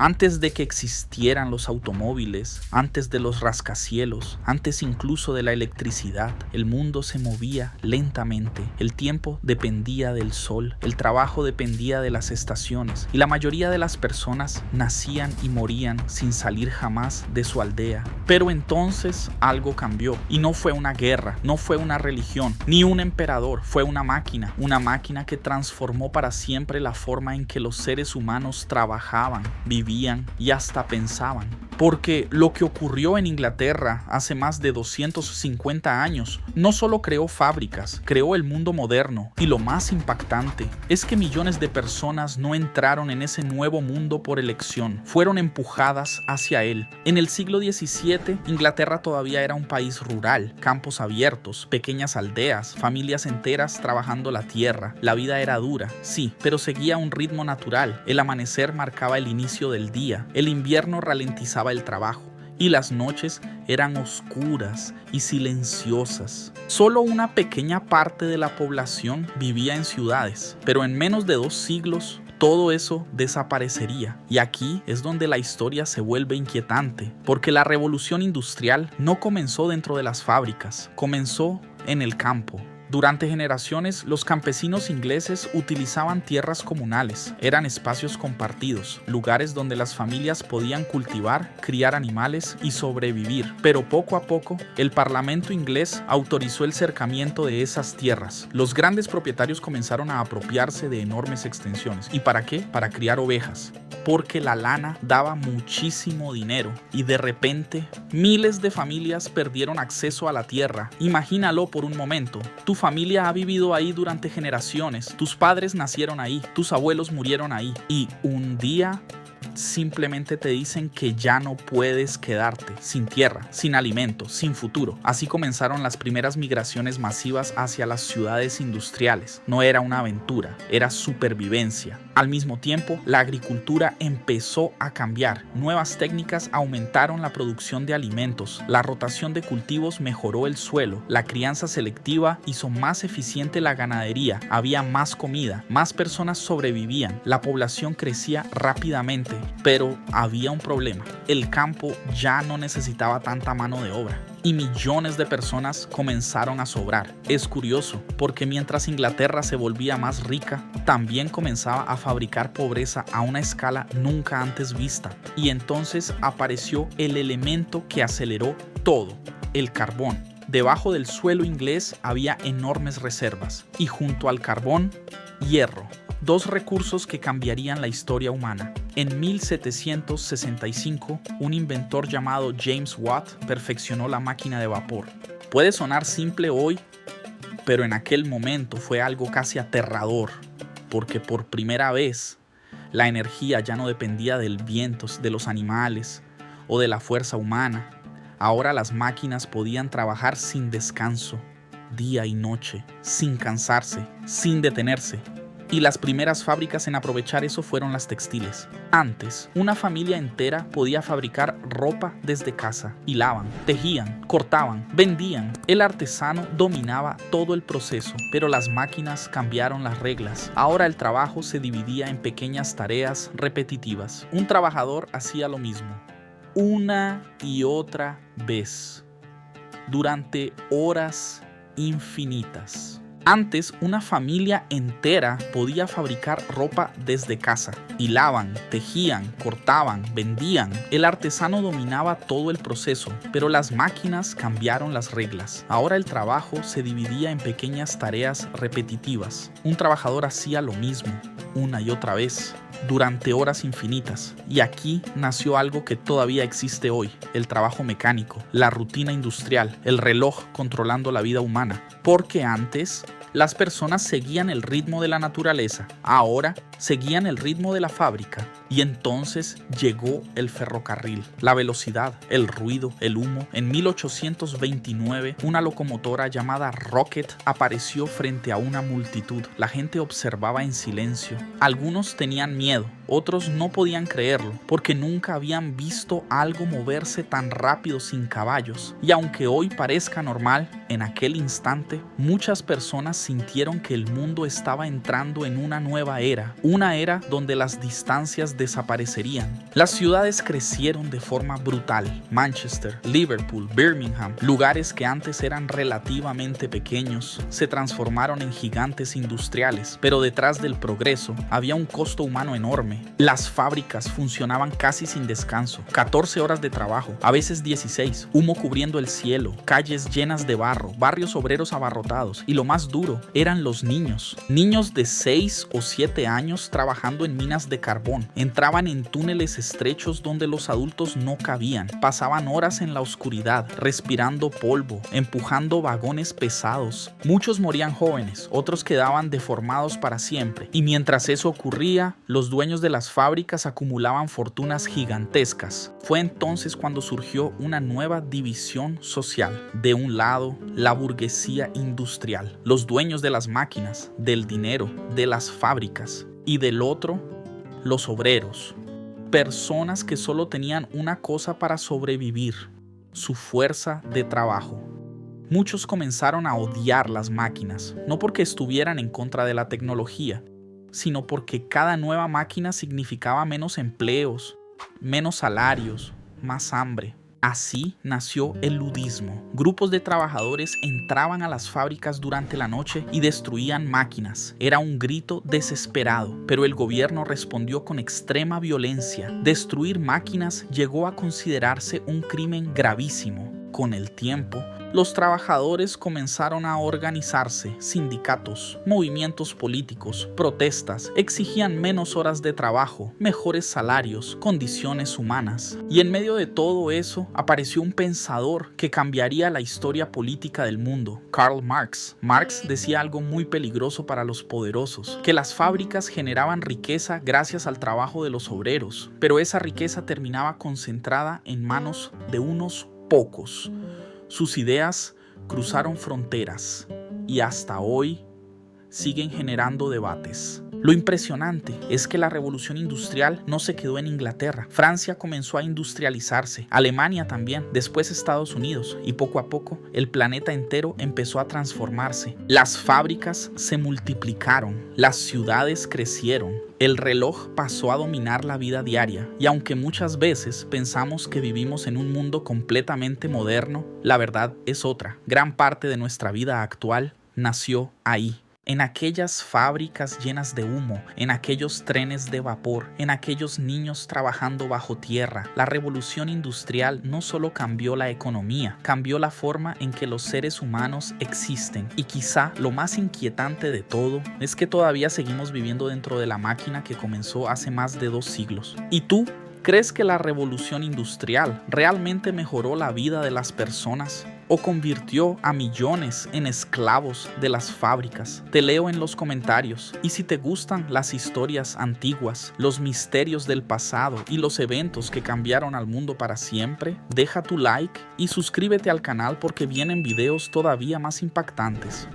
Antes de que existieran los automóviles, antes de los rascacielos, antes incluso de la electricidad, el mundo se movía lentamente. El tiempo dependía del sol, el trabajo dependía de las estaciones y la mayoría de las personas nacían y morían sin salir jamás de su aldea. Pero entonces algo cambió y no fue una guerra, no fue una religión, ni un emperador, fue una máquina que transformó para siempre la forma en que los seres humanos trabajaban, vivían y hasta pensaban. Porque lo que ocurrió en Inglaterra hace más de 250 años no solo creó fábricas, creó el mundo moderno. Y lo más impactante es que millones de personas no entraron en ese nuevo mundo por elección, fueron empujadas hacia él. En el siglo XVII, Inglaterra todavía era un país rural, campos abiertos, pequeñas aldeas, familias enteras trabajando la tierra. La vida era dura, sí, pero seguía un ritmo natural. El amanecer marcaba el inicio del día, el invierno ralentizaba el trabajo y las noches eran oscuras y silenciosas. Solo una pequeña parte de la población vivía en ciudades, pero en menos de 2 siglos todo eso desaparecería. Y aquí es donde la historia se vuelve inquietante, porque la revolución industrial no comenzó dentro de las fábricas, comenzó en el campo. Durante generaciones, los campesinos ingleses utilizaban tierras comunales, eran espacios compartidos, lugares donde las familias podían cultivar, criar animales y sobrevivir. Pero poco a poco, el Parlamento inglés autorizó el cercamiento de esas tierras. Los grandes propietarios comenzaron a apropiarse de enormes extensiones. ¿Y para qué? Para criar ovejas. Porque la lana daba muchísimo dinero y de repente miles de familias perdieron acceso a la tierra. Imagínalo por un momento. Tu familia ha vivido ahí durante generaciones, tus padres nacieron ahí, tus abuelos murieron ahí y un día simplemente te dicen que ya no puedes quedarte sin tierra, sin alimento, sin futuro. Así comenzaron las primeras migraciones masivas hacia las ciudades industriales. No era una aventura, era supervivencia. Al mismo tiempo, la agricultura empezó a cambiar. Nuevas técnicas aumentaron la producción de alimentos, la rotación de cultivos mejoró el suelo, la crianza selectiva hizo más eficiente la ganadería, había más comida, más personas sobrevivían, la población crecía rápidamente. Pero había un problema, el campo ya no necesitaba tanta mano de obra y millones de personas comenzaron a sobrar. Es curioso, porque mientras Inglaterra se volvía más rica, también comenzaba a fabricar pobreza a una escala nunca antes vista. Y entonces apareció el elemento que aceleró todo, el carbón. Debajo del suelo inglés había enormes reservas y junto al carbón, hierro. 2 recursos que cambiarían la historia humana. En 1765, un inventor llamado James Watt perfeccionó la máquina de vapor. Puede sonar simple hoy, pero en aquel momento fue algo casi aterrador, porque por primera vez la energía ya no dependía del viento, de los animales o de la fuerza humana. Ahora las máquinas podían trabajar sin descanso, día y noche, sin cansarse, sin detenerse. Y las primeras fábricas en aprovechar eso fueron las textiles. Antes, una familia entera podía fabricar ropa desde casa. Hilaban, tejían, cortaban, vendían. El artesano dominaba todo el proceso, pero las máquinas cambiaron las reglas. Ahora el trabajo se dividía en pequeñas tareas repetitivas. Un trabajador hacía lo mismo, una y otra vez, durante horas infinitas. Antes, una familia entera podía fabricar ropa desde casa. Hilaban, tejían, cortaban, vendían. El artesano dominaba todo el proceso, pero las máquinas cambiaron las reglas. Ahora el trabajo se dividía en pequeñas tareas repetitivas. Un trabajador hacía lo mismo, una y otra vez, durante horas infinitas. Y aquí nació algo que todavía existe hoy, el trabajo mecánico, la rutina industrial, el reloj controlando la vida humana. Porque antes las personas seguían el ritmo de la naturaleza, ahora seguían el ritmo de la fábrica. Y entonces llegó el ferrocarril, la velocidad, el ruido, el humo. En 1829, una locomotora llamada Rocket apareció frente a una multitud. La gente observaba en silencio. Algunos tenían miedo, otros no podían creerlo, porque nunca habían visto algo moverse tan rápido sin caballos. Y aunque hoy parezca normal, en aquel instante muchas personas sintieron que el mundo estaba entrando en una nueva era, una era donde las distancias desaparecerían. Las ciudades crecieron de forma brutal. Manchester, Liverpool, Birmingham, lugares que antes eran relativamente pequeños, se transformaron en gigantes industriales, pero detrás del progreso había un costo humano enorme. Las fábricas funcionaban casi sin descanso, 14 horas de trabajo, a veces 16, humo cubriendo el cielo, calles llenas de barro, barrios obreros abarrotados, y lo más duro eran los niños. Niños de 6 o 7 años trabajando en minas de carbón, entraban en túneles estrechos donde los adultos no cabían, pasaban horas en la oscuridad, respirando polvo, empujando vagones pesados. Muchos morían jóvenes, otros quedaban deformados para siempre, y mientras eso ocurría, los dueños de las fábricas acumulaban fortunas gigantescas. Fue entonces cuando surgió una nueva división social. De un lado, la burguesía industrial, los dueños de las máquinas, del dinero, de las fábricas, y del otro, los obreros, personas que solo tenían una cosa para sobrevivir: su fuerza de trabajo. Muchos comenzaron a odiar las máquinas, no porque estuvieran en contra de la tecnología, sino porque cada nueva máquina significaba menos empleos, menos salarios, más hambre. Así nació el ludismo. Grupos de trabajadores entraban a las fábricas durante la noche y destruían máquinas. Era un grito desesperado, pero el gobierno respondió con extrema violencia. Destruir máquinas llegó a considerarse un crimen gravísimo. Con el tiempo, los trabajadores comenzaron a organizarse. Sindicatos, movimientos políticos, protestas, exigían menos horas de trabajo, mejores salarios, condiciones humanas. Y en medio de todo eso, apareció un pensador que cambiaría la historia política del mundo: Karl Marx. Marx decía algo muy peligroso para los poderosos: que las fábricas generaban riqueza gracias al trabajo de los obreros, pero esa riqueza terminaba concentrada en manos de unos pocos. Sus ideas cruzaron fronteras y hasta hoy siguen generando debates. Lo impresionante es que la revolución industrial no se quedó en Inglaterra. Francia comenzó a industrializarse, Alemania también, después Estados Unidos, y poco a poco el planeta entero empezó a transformarse. Las fábricas se multiplicaron, las ciudades crecieron, el reloj pasó a dominar la vida diaria, y aunque muchas veces pensamos que vivimos en un mundo completamente moderno, la verdad es otra. Gran parte de nuestra vida actual nació ahí. En aquellas fábricas llenas de humo, en aquellos trenes de vapor, en aquellos niños trabajando bajo tierra. La revolución industrial no solo cambió la economía, cambió la forma en que los seres humanos existen. Y quizá lo más inquietante de todo es que todavía seguimos viviendo dentro de la máquina que comenzó hace más de 2 siglos. ¿Y tú? ¿Crees que la revolución industrial realmente mejoró la vida de las personas o convirtió a millones en esclavos de las fábricas? Te leo en los comentarios. Y si te gustan las historias antiguas, los misterios del pasado y los eventos que cambiaron al mundo para siempre, deja tu like y suscríbete al canal porque vienen videos todavía más impactantes.